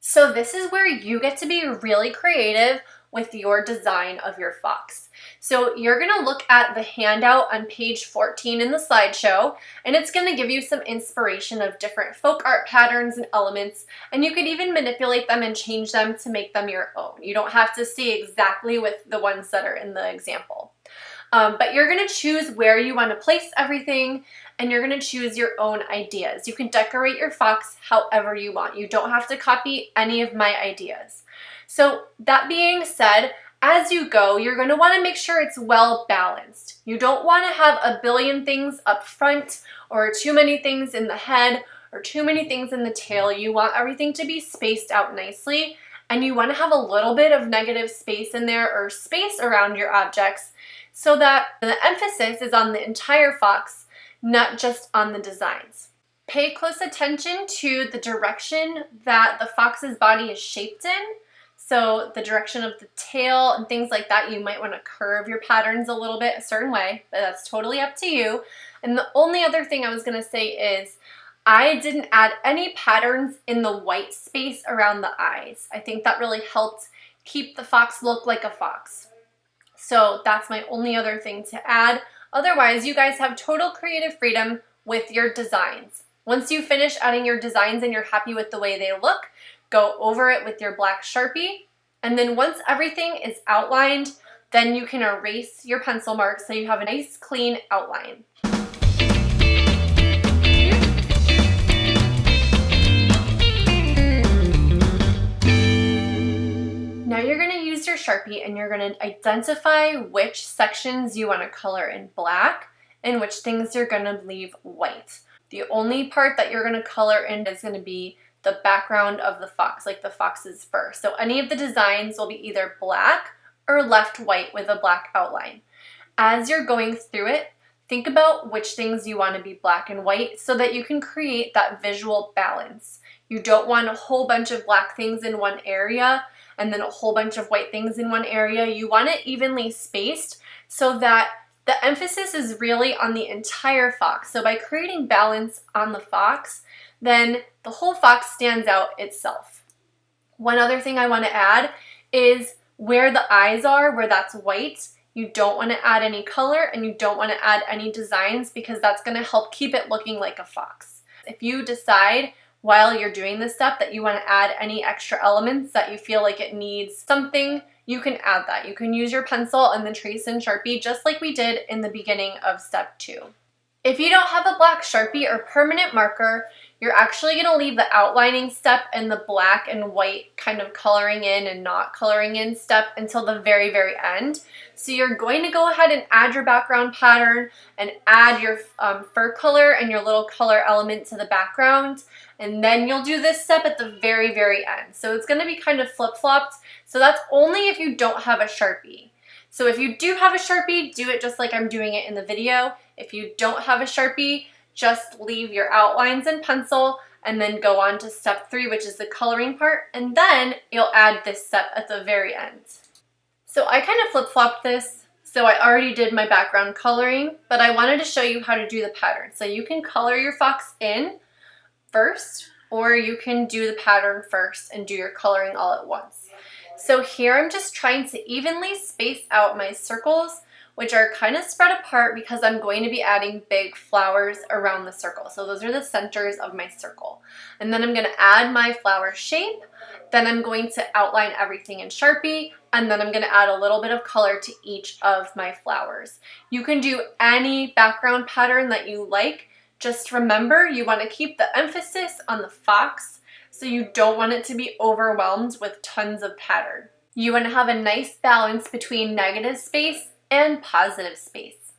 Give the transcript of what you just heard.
So this is where you get to be really creative with your design of your fox. So you're gonna look at the handout on page 14 in the slideshow, and it's gonna give you some inspiration of different folk art patterns and elements, and you could even manipulate them and change them to make them your own. You don't have to stay exactly with the ones that are in the example. But you're gonna choose where you wanna place everything, and you're gonna choose your own ideas. You can decorate your fox however you want. You don't have to copy any of my ideas. So that being said, as you go, you're gonna wanna make sure it's well balanced. You don't wanna have a billion things up front or too many things in the head or too many things in the tail. You want everything to be spaced out nicely, and you wanna have a little bit of negative space in there or space around your objects so that the emphasis is on the entire fox, not just on the designs. Pay close attention to the direction that the fox's body is shaped in. So the direction of the tail and things like that, you might want to curve your patterns a little bit a certain way, but that's totally up to you. And the only other thing I was going to say is I didn't add any patterns in the white space around the eyes. I think that really helped keep the fox look like a fox. So that's my only other thing to add. Otherwise, you guys have total creative freedom with your designs. Once you finish adding your designs and you're happy with the way they look, go over it with your black Sharpie. And then once everything is outlined, then you can erase your pencil marks so you have a nice clean outline. Now you're going to use your Sharpie and you're going to identify which sections you want to color in black and which things you're going to leave white. The only part that you're going to color in is going to be the background of the fox, like the fox's fur. So any of the designs will be either black or left white with a black outline. As you're going through it, think about which things you want to be black and white so that you can create that visual balance. You don't want a whole bunch of black things in one area and then a whole bunch of white things in one area. You want it evenly spaced so that the emphasis is really on the entire fox. So by creating balance on the fox, then the whole fox stands out itself. One other thing I want to add is where the eyes are, where that's white, you don't want to add any color and you don't want to add any designs because that's going to help keep it looking like a fox. If you decide while you're doing this step that you want to add any extra elements that you feel like it needs something, you can add that. You can use your pencil and then trace in Sharpie just like we did in the beginning of step 2. If you don't have a black Sharpie or permanent marker, you're actually going to leave the outlining step and the black and white kind of coloring in and not coloring in step until the very, very end. So you're going to go ahead and add your background pattern and add your fur color and your little color element to the background. And then you'll do this step at the very, very end. So it's going to be kind of flip-flopped. So that's only if you don't have a Sharpie. So if you do have a Sharpie, do it just like I'm doing it in the video. If you don't have a Sharpie, just leave your outlines in pencil and then go on to step 3, which is the coloring part, and then you'll add this step at the very end. So I kind of flip-flopped this, so I already did my background coloring, but I wanted to show you how to do the pattern. So you can color your fox in first, or you can do the pattern first and do your coloring all at once. So here I'm just trying to evenly space out my circles, which are kind of spread apart because I'm going to be adding big flowers around the circle. So those are the centers of my circle. And then I'm going to add my flower shape. Then I'm going to outline everything in Sharpie. And then I'm going to add a little bit of color to each of my flowers. You can do any background pattern that you like. Just remember, you want to keep the emphasis on the fox, so you don't want it to be overwhelmed with tons of pattern. You want to have a nice balance between negative space and positive space.